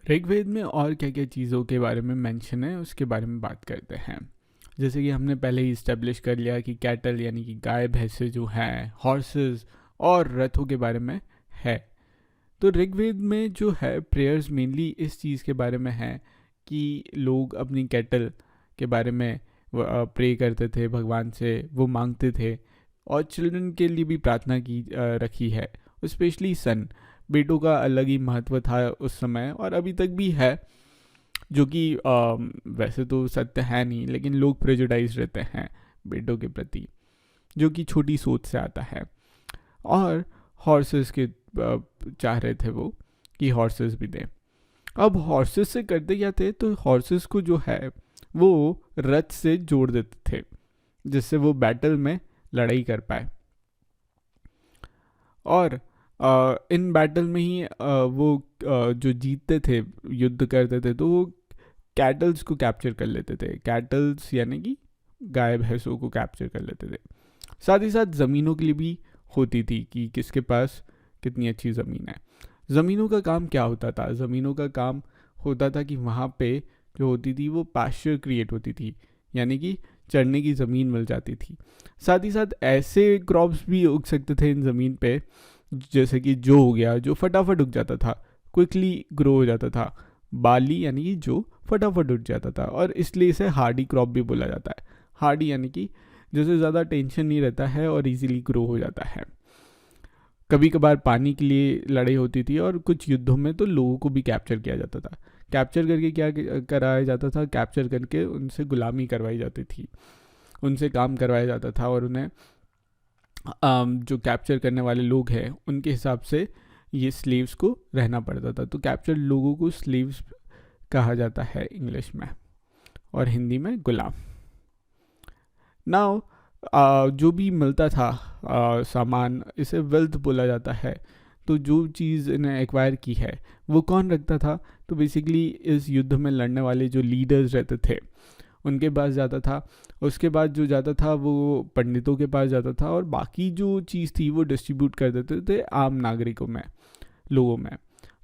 ऋग्वेद में और क्या क्या चीज़ों के बारे में मेंशन है उसके बारे में बात करते हैं। जैसे कि हमने पहले ही इस्टेब्लिश कर लिया कि कैटल यानी कि गाय भैंसे जो हैं, हॉर्सेस और रथों के बारे में है। तो ऋग्वेद में जो है प्रेयर्स मेनली इस चीज़ के बारे में है कि लोग अपनी कैटल के बारे में प्रे करते थे, भगवान से वो मांगते थे। और चिल्ड्रन के लिए भी प्रार्थना की रखी है, स्पेशली सन, बेटों का अलग ही महत्व था उस समय और अभी तक भी है, जो कि वैसे तो सत्य है नहीं, लेकिन लोग प्रेजुडाइज रहते हैं बेटों के प्रति, जो कि छोटी सोच से आता है। और हॉर्सेस के चाह रहे थे वो कि हॉर्सेस भी दें। अब हॉर्सेस से करते क्या थे, तो हॉर्सेस को जो है वो रथ से जोड़ देते थे जिससे वो बैटल में लड़ाई कर पाए। और इन बैटल में ही वो जो जीतते थे, युद्ध करते थे, तो वो कैटल्स को कैप्चर कर लेते थे। कैटल्स यानी कि गाय भैंसों को कैप्चर कर लेते थे। साथ ही साथ ज़मीनों के लिए भी होती थी कि किसके पास कितनी अच्छी ज़मीन है। ज़मीनों का काम क्या होता था? ज़मीनों का काम होता था कि वहाँ पे जो होती थी वो पास्चर क्रिएट होती थी, यानी कि चढ़ने की ज़मीन मिल जाती थी। साथ ही साथ ऐसे क्रॉप्स भी उग सकते थे इन ज़मीन पे, जैसे कि जो हो गया, जो फटाफट उग जाता था, क्विकली ग्रो हो जाता था। बाली यानी कि जो फटाफट उग जाता था, और इसलिए इसे हार्डी क्रॉप भी बोला जाता है। हार्डी यानी कि जैसे ज़्यादा टेंशन नहीं रहता है और इजीली ग्रो हो जाता है। कभी कभार पानी के लिए लड़ाई होती थी और कुछ युद्धों में तो लोगों को भी कैप्चर किया जाता था। कैप्चर करके क्या कराया जाता था? कैप्चर करके उनसे गुलामी करवाई जाती थी, उनसे काम करवाया जाता था, और उन्हें जो कैप्चर करने वाले लोग हैं उनके हिसाब से ये स्लेव्स को रहना पड़ता था। तो कैप्चर लोगों को स्लेव्स कहा जाता है इंग्लिश में, और हिंदी में गुलाम। नाउ जो भी मिलता था सामान, इसे वेल्थ बोला जाता है। तो जो चीज़ इन्हें एक्वायर की है वो कौन रखता था? तो बेसिकली इस युद्ध में लड़ने वाले जो लीडर्स रहते थे उनके पास जाता था। उसके बाद जो जाता था वो पंडितों के पास जाता था, और बाकी जो चीज़ थी वो डिस्ट्रीब्यूट कर देते थे आम नागरिकों में, लोगों में।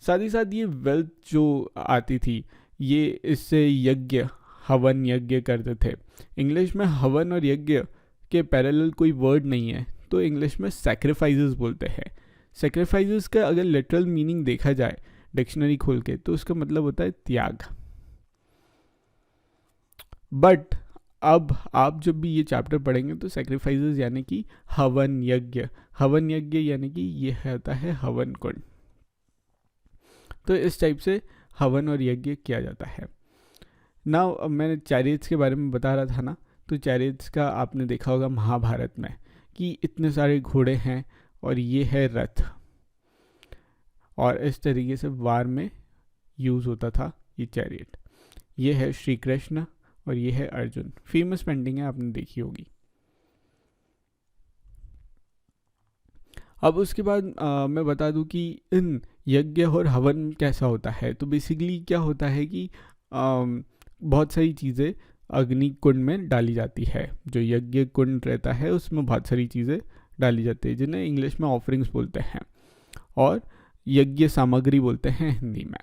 साथ ही साथ ये वेल्थ जो आती थी, ये इससे यज्ञ, हवन यज्ञ करते थे। इंग्लिश में हवन और यज्ञ के पैरेलल कोई वर्ड नहीं है, तो इंग्लिश में सैक्रिफाइसेस बोलते हैं। सैक्रिफाइसेस का अगर लिटरल मीनिंग देखा जाए डिक्शनरी खोल के, तो उसका मतलब होता है त्याग। बट अब आप जब भी ये चैप्टर पढ़ेंगे तो सैक्रिफाइसेस यानी कि हवन यज्ञ, हवन यज्ञ यानी कि ये होता है हवन कुंड। तो इस टाइप से हवन और यज्ञ किया जाता है। नाउ अब मैंने चैरियट्स के बारे में बता रहा था ना, तो चैरियट्स का आपने देखा होगा महाभारत में कि इतने सारे घोड़े हैं और ये है रथ, और इस तरीके से वार में यूज़ होता था ये चैरियट। ये है श्री कृष्ण और ये है अर्जुन। फेमस पेंटिंग है, आपने देखी होगी। अब उसके बाद मैं बता दूं कि इन यज्ञ और हवन कैसा होता है। तो बेसिकली क्या होता है कि बहुत सारी चीज़ें अग्नि कुंड में डाली जाती है। जो यज्ञ कुंड रहता है उसमें बहुत सारी चीज़ें डाली जाती है, जिन्हें इंग्लिश में ऑफरिंग्स बोलते हैं और यज्ञ सामग्री बोलते हैं हिंदी में।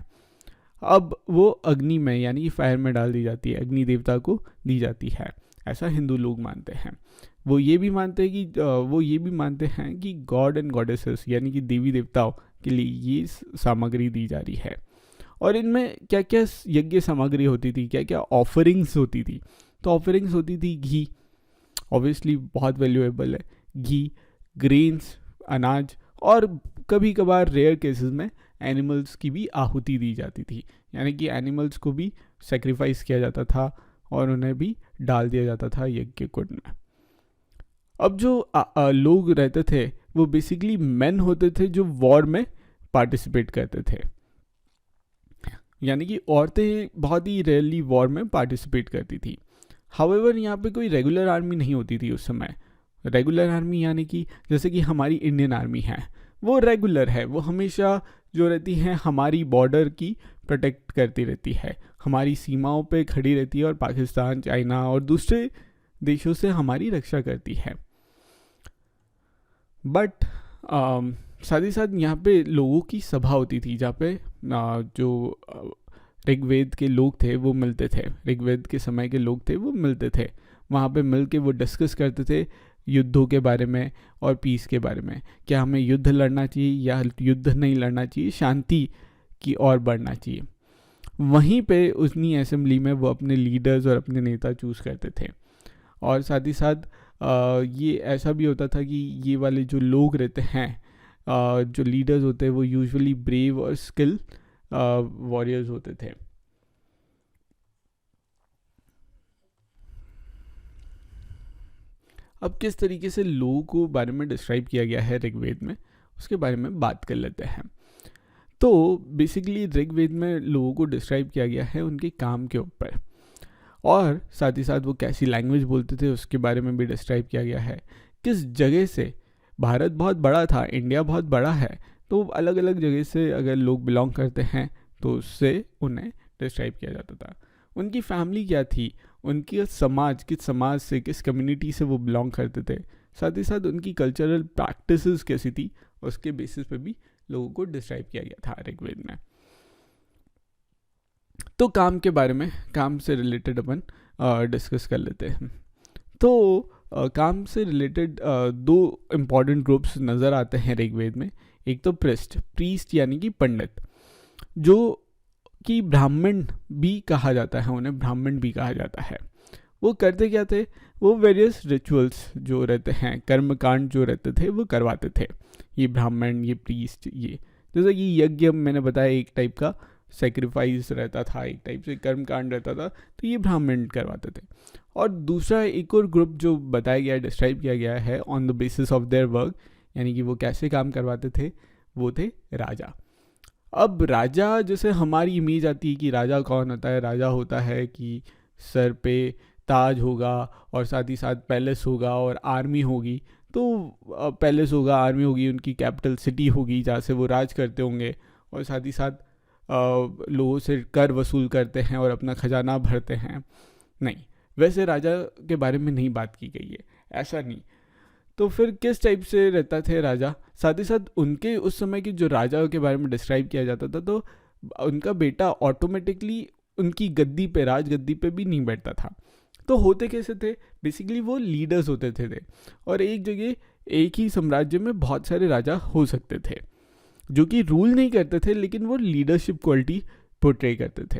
अब वो अग्नि में यानी कि फायर में डाल दी जाती है, अग्नि देवता को दी जाती है, ऐसा हिंदू लोग मानते हैं। वो ये भी मानते हैं कि गॉड एंड गॉडेसेस यानी कि देवी देवताओं के लिए ये सामग्री दी जा रही है। और इनमें क्या क्या यज्ञ सामग्री होती थी, क्या क्या ऑफरिंग्स होती थी? तो ऑफरिंग्स होती थी घी, ऑब्वियसली बहुत वैल्यूएबल है घी, ग्रेन्स, अनाज, और कभी कभार रेयर केसेस में एनिमल्स की भी आहुति दी जाती थी, यानी कि एनिमल्स को भी सेक्रीफाइस किया जाता था और उन्हें भी डाल दिया जाता था यज्ञ कुंड में। अब जो लोग रहते थे वो बेसिकली मेन होते थे जो वॉर में पार्टिसिपेट करते थे, यानी कि औरतें बहुत ही रेयरली वॉर में पार्टिसिपेट करती थी। हाउएवर यहाँ पे कोई रेगुलर आर्मी नहीं होती थी उस समय। रेगुलर आर्मी यानी कि जैसे कि हमारी इंडियन आर्मी है, वो रेगुलर है, वो हमेशा जो रहती है हमारी बॉर्डर की प्रोटेक्ट करती रहती है, हमारी सीमाओं पे खड़ी रहती है और पाकिस्तान, चाइना और दूसरे देशों से हमारी रक्षा करती है। बट साथ ही साथ यहाँ पे लोगों की सभा होती थी, जहाँ पे जो ऋग्वेद के लोग थे वो मिलते थे, ऋग्वेद के समय के लोग थे वो मिलते थे, वहाँ पे मिल के वो डिस्कस करते थे युद्धों के बारे में और पीस के बारे में, क्या हमें युद्ध लड़ना चाहिए या युद्ध नहीं लड़ना चाहिए, शांति की ओर बढ़ना चाहिए। वहीं पे उतनी असेंबली में वो अपने लीडर्स और अपने नेता चूज़ करते थे। और साथ ही साथ ये ऐसा भी होता था कि ये वाले जो लोग रहते हैं, जो लीडर्स होते हैं वो यूजुअली ब्रेव और स्किल वॉरियर्स होते थे। अब किस तरीके से लोगों को बारे में डिस्क्राइब किया गया है ऋग्वेद में, उसके बारे में बात कर लेते हैं। तो बेसिकली ऋग्वेद में लोगों को डिस्क्राइब किया गया है उनके काम के ऊपर, और साथ ही साथ वो कैसी लैंग्वेज बोलते थे उसके बारे में भी डिस्क्राइब किया गया है। किस जगह से, भारत बहुत बड़ा था, इंडिया बहुत बड़ा है, तो अलग अलग जगह से अगर लोग बिलोंग करते हैं तो उससे उन्हें डिस्क्राइब किया जाता था। उनकी फैमिली क्या थी, उनकी समाज, किस समाज से, किस कम्युनिटी से वो बिलोंग करते थे, साथ ही साथ उनकी कल्चरल प्रैक्टिसेस कैसी थी, उसके बेसिस पे भी लोगों को डिस्क्राइब किया गया था ऋग्वेद में। तो काम के बारे में, काम से रिलेटेड अपन डिस्कस कर लेते हैं। तो काम से रिलेटेड दो इम्पॉर्टेंट ग्रुप्स नज़र आते हैं ऋग्वेद में। एक तो प्रीस्ट यानी कि पंडित, जो कि ब्राह्मण भी कहा जाता है, उन्हें ब्राह्मण भी कहा जाता है। वो करते क्या थे, वो वेरियस रिचुअल्स जो रहते हैं, कर्मकांड जो रहते थे वो करवाते थे। ये ब्राह्मण, ये प्रीस्ट, ये जैसे कि यज्ञ मैंने बताया एक टाइप का सेक्रीफाइस रहता था, एक टाइप से कर्मकांड रहता था, तो ये ब्राह्मण करवाते थे। और दूसरा एक और ग्रुप जो बताया गया है, डिस्क्राइब किया गया है on the basis of their work, यानी कि वो कैसे काम करवाते थे, वो थे राजा। अब राजा, जैसे हमारी इमेज आती है कि राजा कौन होता है, राजा होता है कि सर पे ताज होगा और साथ ही साथ पैलेस होगा और आर्मी होगी। तो पैलेस होगा, आर्मी होगी, उनकी कैपिटल सिटी होगी जहाँ से वो राज करते होंगे, और साथ ही साथ लोगों से कर वसूल करते हैं और अपना खजाना भरते हैं। नहीं, वैसे राजा के बारे में नहीं बात की गई है, ऐसा नहीं। तो फिर किस टाइप से रहता थे राजा, साथ ही साथ उनके उस समय के जो राजा के बारे में डिस्क्राइब किया जाता था, तो उनका बेटा ऑटोमेटिकली उनकी गद्दी पे, राज गद्दी पे भी नहीं बैठता था। तो होते कैसे थे, बेसिकली वो लीडर्स होते थे और एक जगह एक ही साम्राज्य में बहुत सारे राजा हो सकते थे जो कि रूल नहीं करते थे, लेकिन वो लीडरशिप क्वालिटी पोर्ट्रे करते थे।